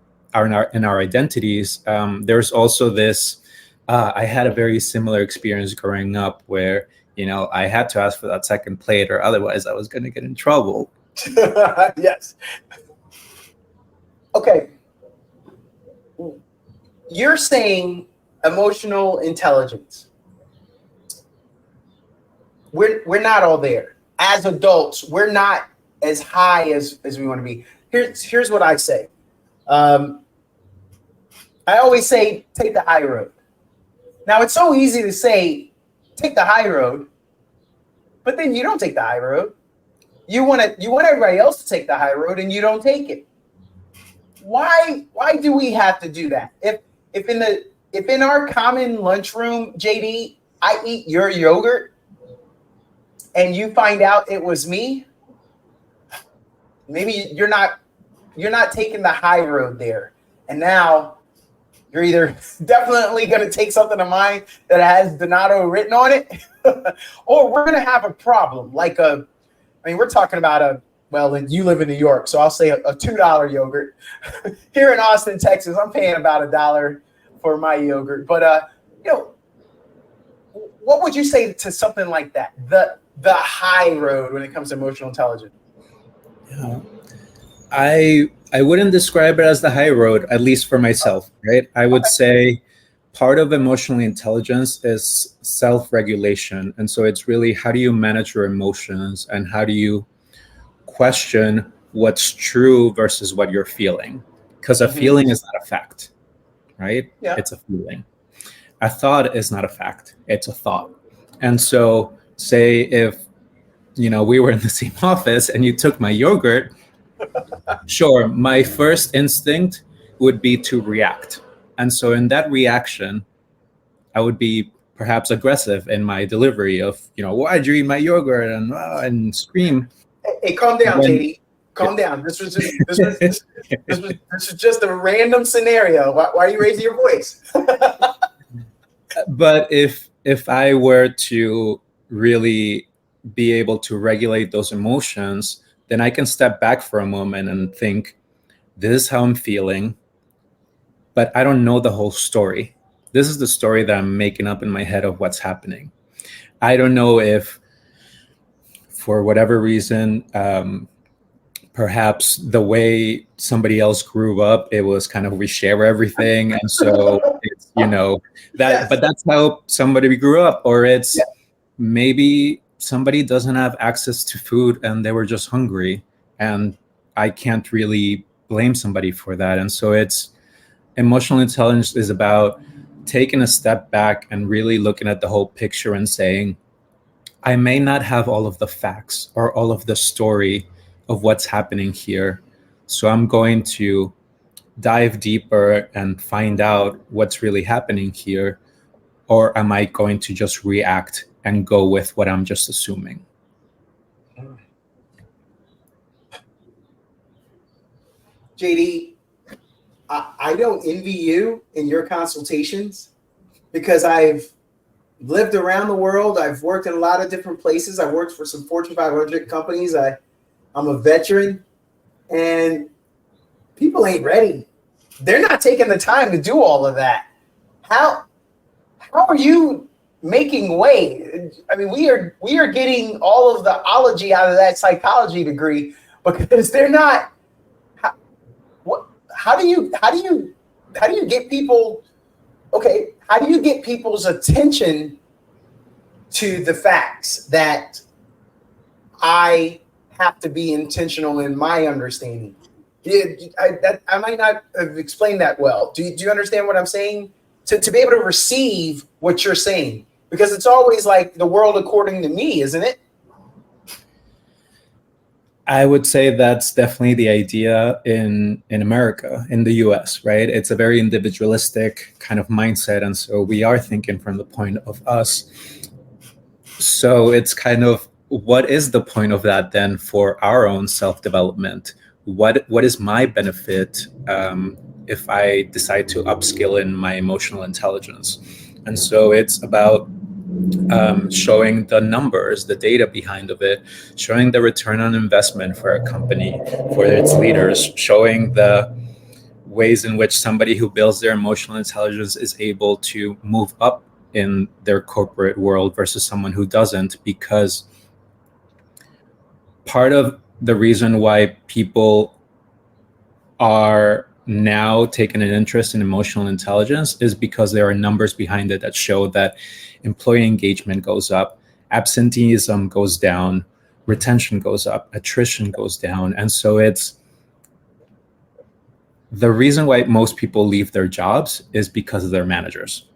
identities, there's also this. I had a very similar experience growing up where I had to ask for that second plate, or otherwise I was going to get in trouble. Yes. Okay. You're saying emotional intelligence. We're not all there. As adults, we're not as high as we want to be. Here's what I say. I always say, take the high road. Now, it's so easy to say, take the high road, but then you don't take the high road. You want everybody else to take the high road, and you don't take it. Why do we have to do that? If in our common lunchroom, JD, I eat your yogurt, and you find out it was me, maybe you're not taking the high road there. And now you're either definitely going to take something of mine that has Donato written on it, or we're going to have a problem. Like we're talking about and you live in New York, so I'll say a $2 yogurt. Here in Austin, Texas, I'm paying about $1 for my yogurt. But what would you say to something like that? The high road when it comes to emotional intelligence? Yeah. I wouldn't describe it as the high road, at least for myself, right? I would say part of emotional intelligence is self-regulation. And so it's really, how do you manage your emotions, and how do you question what's true versus what you're feeling? Because a feeling is not a fact, right? Yeah. It's a feeling. A thought is not a fact. It's a thought. And so say if we were in the same office and you took my yogurt, sure, my first instinct would be to react. And so in that reaction, I would be perhaps aggressive in my delivery of, why'd you eat my yogurt, and scream. Hey, calm down, JD. Calm down. This was just a random scenario. Why are you raising your voice? But if I were to really be able to regulate those emotions, then I can step back for a moment and think, this is how I'm feeling, but I don't know the whole story. This is the story that I'm making up in my head of what's happening. I don't know if, for whatever reason, perhaps the way somebody else grew up, it was kind of we share everything, and so it's that. Yes. But that's how somebody grew up, or it's maybe somebody doesn't have access to food and they were just hungry, and I can't really blame somebody for that. And so it's emotional intelligence is about taking a step back and really looking at the whole picture and saying, I may not have all of the facts or all of the story of what's happening here. So I'm going to dive deeper and find out what's really happening here. Or am I going to just react and go with what I'm just assuming? JD, I don't envy you in your consultations because I've lived around the world. I've worked in a lot of different places. I've worked for some Fortune 500 companies. I'm a veteran, and people ain't ready. They're not taking the time to do all of that. How are you making way? I mean, we are getting all of the ology out of that psychology degree because they're not. How do you get people? Okay, how do you get people's attention to the facts that I have to be intentional in my understanding? I might not have explained that well. Do you understand what I'm saying? To be able to receive what you're saying, because it's always like the world according to me, isn't it? I would say that's definitely the idea in America, in the US, right? It's a very individualistic kind of mindset. And so we are thinking from the point of us. So it's kind of, what is the point of that then for our own self-development? What is my benefit if I decide to upskill in my emotional intelligence? And so it's about showing the numbers, the data behind of it, showing the return on investment for a company, for its leaders, showing the ways in which somebody who builds their emotional intelligence is able to move up in their corporate world versus someone who doesn't. Because part of the reason why people are now taking an interest in emotional intelligence is because there are numbers behind it that show that employee engagement goes up, absenteeism goes down, retention goes up, attrition goes down. And so it's the reason why most people leave their jobs is because of their managers.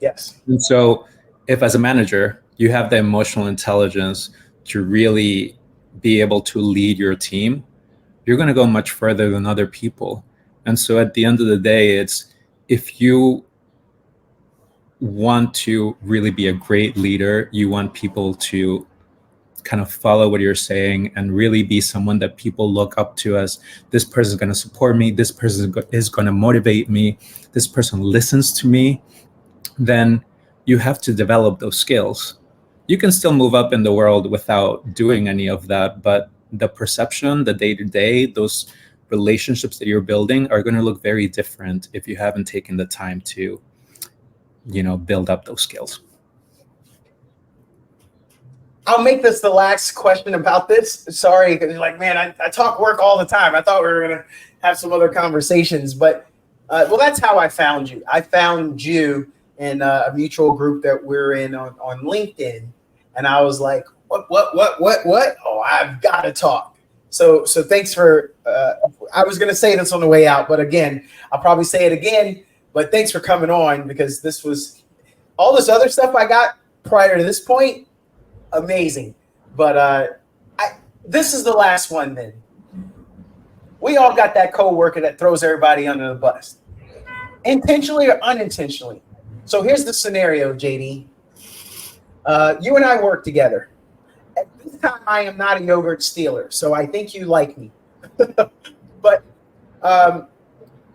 Yes. And so if as a manager, you have the emotional intelligence to really be able to lead your team, you're going to go much further than other people. And so at the end of the day, it's if you want to really be a great leader, you want people to kind of follow what you're saying and really be someone that people look up to as, this person is going to support me, this person is going to motivate me, this person listens to me, then you have to develop those skills. You can still move up in the world without doing any of that, but the perception, the day-to-day, those relationships that you're building are going to look very different if you haven't taken the time to, build up those skills. I'll make this the last question about this. Sorry, because you're like, man, I talk work all the time. I thought we were going to have some other conversations, but well, that's how I found you. I found you in a mutual group that we're in on LinkedIn, and I was like, what? Oh, I've got to talk. So thanks for, I was going to say this on the way out, but again, I'll probably say it again, but thanks for coming on, because this was all this other stuff I got prior to this point. Amazing. But this is the last one then. We all got that coworker that throws everybody under the bus, intentionally or unintentionally. So here's the scenario, JD. You and I work together. At this time, I am not a yogurt stealer, so I think you like me. But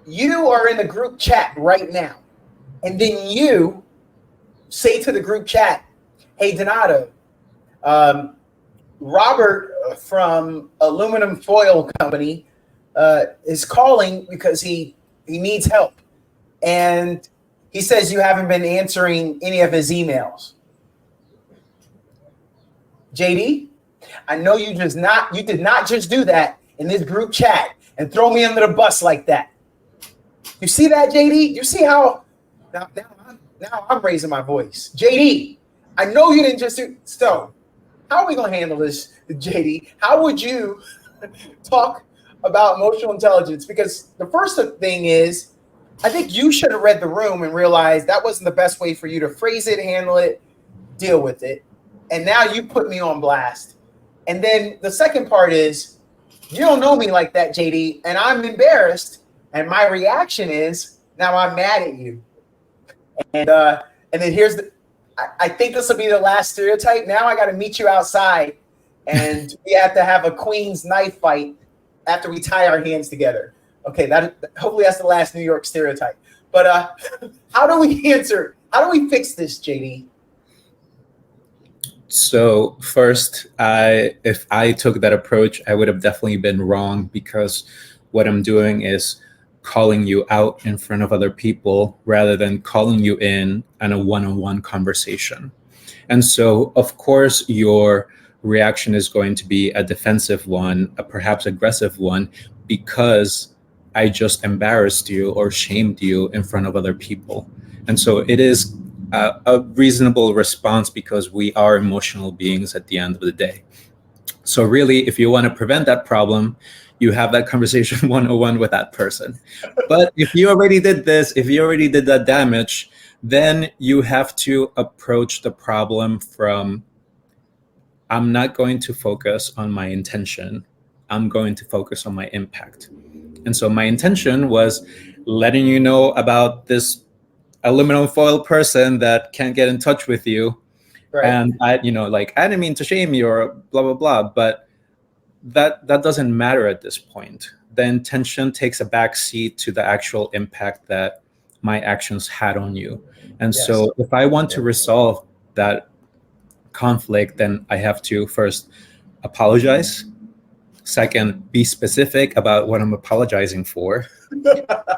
you are in the group chat right now, and then you say to the group chat, "Hey, Donato, Robert from Aluminum Foil Company is calling because he needs help, and he says you haven't been answering any of his emails." JD, I know you did not just do that in this group chat and throw me under the bus like that. You see that, JD? You see how now I'm raising my voice. JD, I know you didn't just do so. How are we gonna handle this, JD? How would you talk about emotional intelligence? Because the first thing is, I think you should have read the room and realized that wasn't the best way for you to phrase it, handle it, deal with it. And now you put me on blast. And then the second part is, you don't know me like that, JD, and I'm embarrassed. And my reaction is, now I'm mad at you. And then here's I think this will be the last stereotype. Now I got to meet you outside, and we have to have a queen's knife fight after we tie our hands together. Okay, hopefully that's the last New York stereotype. But how do we fix this, JD? So first, if I took that approach, I would have definitely been wrong, because what I'm doing is calling you out in front of other people rather than calling you in on a one-on-one conversation. And so, of course, your reaction is going to be a defensive one, a perhaps aggressive one, because I just embarrassed you or shamed you in front of other people. And so it is a reasonable response, because we are emotional beings at the end of the day. So really, if you want to prevent that problem, you have that conversation one-on-one with that person. But if you already did this, if you already did that damage, then you have to approach the problem from, I'm not going to focus on my intention. I'm going to focus on my impact. And so my intention was letting you know about this aluminum foil person that can't get in touch with you. Right. And I didn't mean to shame you or blah, blah, blah. But that doesn't matter at this point. The intention takes a back seat to the actual impact that my actions had on you. And so if I want to resolve that conflict, then I have to first apologize. Second, be specific about what I'm apologizing for.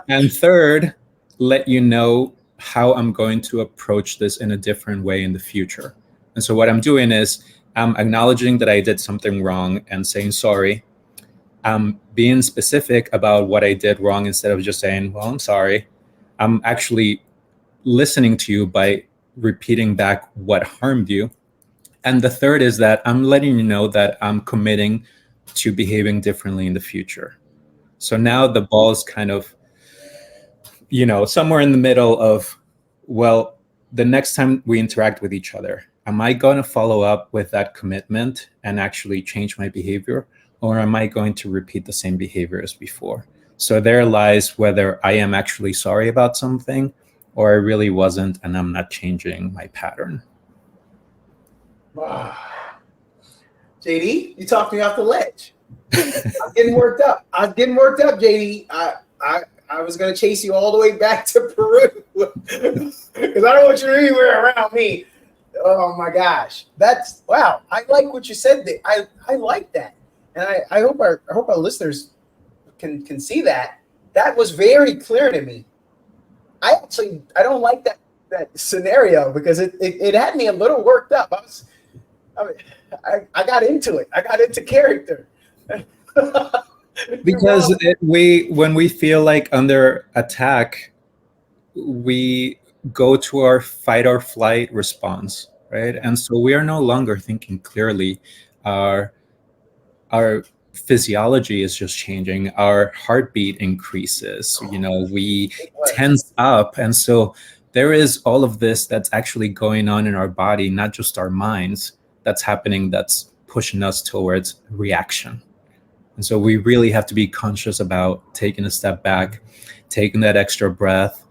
And third, let you know how I'm going to approach this in a different way in the future. And so what I'm doing is I'm acknowledging that I did something wrong and saying sorry. I'm being specific about what I did wrong instead of just saying, well, I'm sorry. I'm actually listening to you by repeating back what harmed you. And the third is that I'm letting you know that I'm committing to behaving differently in the future. So now the ball is kind of, somewhere in the middle of, well, the next time we interact with each other, am I going to follow up with that commitment and actually change my behavior? Or am I going to repeat the same behavior as before? So there lies whether I am actually sorry about something or I really wasn't and I'm not changing my pattern. Wow. JD, you talked me off the ledge. I'm getting worked up. JD. I was going to chase you all the way back to Peru because I don't want you anywhere around me. Oh my gosh, that's wow! I like what you said. I like that, and I hope our listeners can see that. That was very clear to me. I don't like that scenario because it had me a little worked up. I got into it. I got into character. Because when we feel like under attack, we go to our fight or flight response, right? And so we are no longer thinking clearly. Our physiology is just changing. Our heartbeat increases. We tense up, and so there is all of this that's actually going on in our body, not just our minds. That's happening. That's pushing us towards reaction. And so we really have to be conscious about taking a step back, taking that extra breath,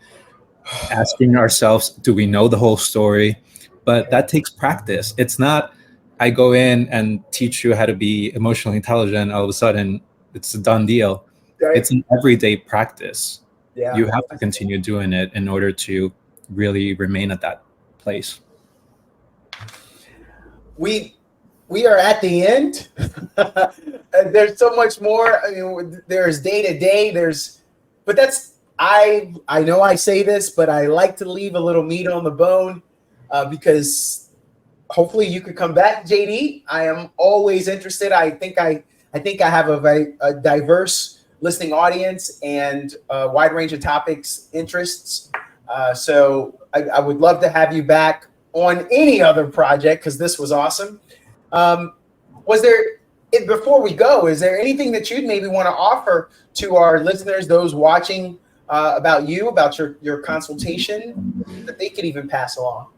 asking ourselves, do we know the whole story? But that takes practice. It's not, I go in and teach you how to be emotionally intelligent, all of a sudden it's a done deal. Right. It's an everyday practice. Yeah. You have to continue doing it in order to really remain at that place. We are at the end. There's so much more. I mean, there's day to day. But that's, I know I say this, but I like to leave a little meat on the bone because hopefully you could come back, JD. I am always interested. I think I have a very diverse listening audience and a wide range of topics, interests. So I would love to have you back on any other project because this was awesome. Before we go, is there anything that you'd maybe want to offer to our listeners, those watching, about you, about your consultation, that they could even pass along?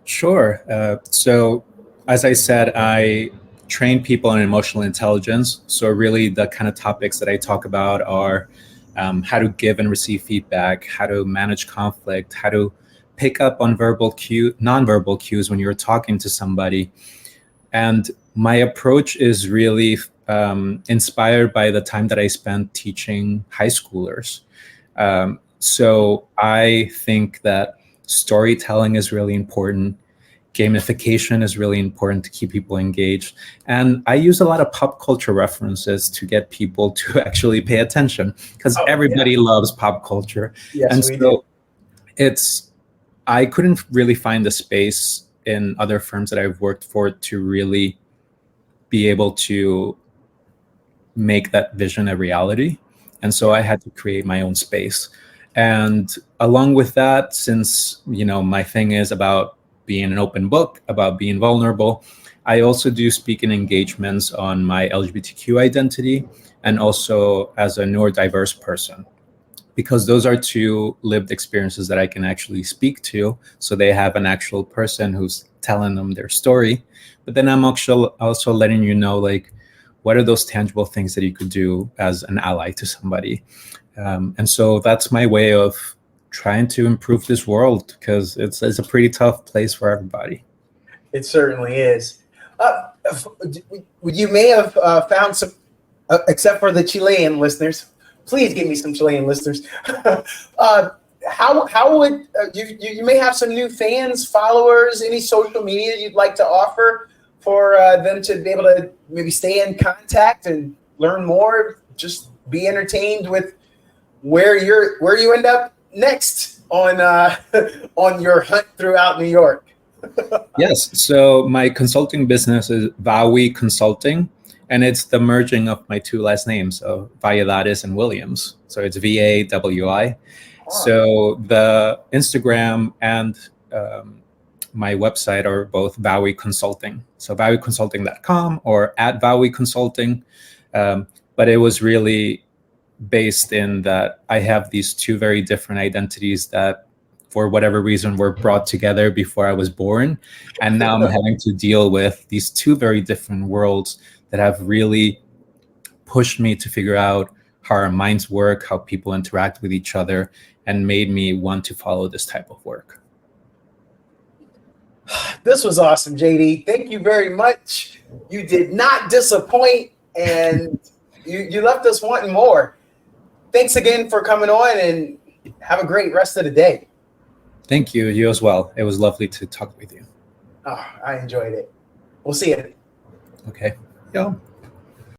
Sure. So as I said, I train people in emotional intelligence. So really the kind of topics that I talk about are how to give and receive feedback, how to manage conflict, how to pick up on nonverbal cues when you're talking to somebody. And my approach is really inspired by the time that I spent teaching high schoolers. So I think that storytelling is really important. Gamification is really important to keep people engaged. And I use a lot of pop culture references to get people to actually pay attention because everybody loves pop culture. Yes, and so I couldn't really find the space in other firms that I've worked for to really be able to make that vision a reality. And so I had to create my own space. And along with that, since, my thing is about being an open book, about being vulnerable, I also do speaking engagements on my LGBTQ identity and also as a neurodiverse person, because those are two lived experiences that I can actually speak to. So they have an actual person who's telling them their story. But then I'm also letting you know, what are those tangible things that you could do as an ally to somebody? And so that's my way of trying to improve this world, because it's a pretty tough place for everybody. It certainly is. You may have found some, except for the Chilean listeners. Please give me some Chilean listeners. How would you may have some new fans, followers, any social media you'd like to offer for them to be able to maybe stay in contact and learn more, just be entertained with where you end up next on your hunt throughout New York? Yes. So my consulting business is Vawi Consulting, and it's the merging of my two last names, so Valladares and Williams. So it's VAWI. So the Instagram and my website are both Vawi Consulting. So vawiconsulting.com or at Vawi Consulting. But it was really based in that I have these two very different identities that for whatever reason were brought together before I was born. And now I'm having to deal with these two very different worlds that have really pushed me to figure out how our minds work, how people interact with each other, and made me want to follow this type of work. This was awesome, JD. Thank you very much. You did not disappoint, and you left us wanting more. Thanks again for coming on, and have a great rest of the day. Thank you. You as well. It was lovely to talk with you. Oh, I enjoyed it. We'll see you. Okay. Yeah.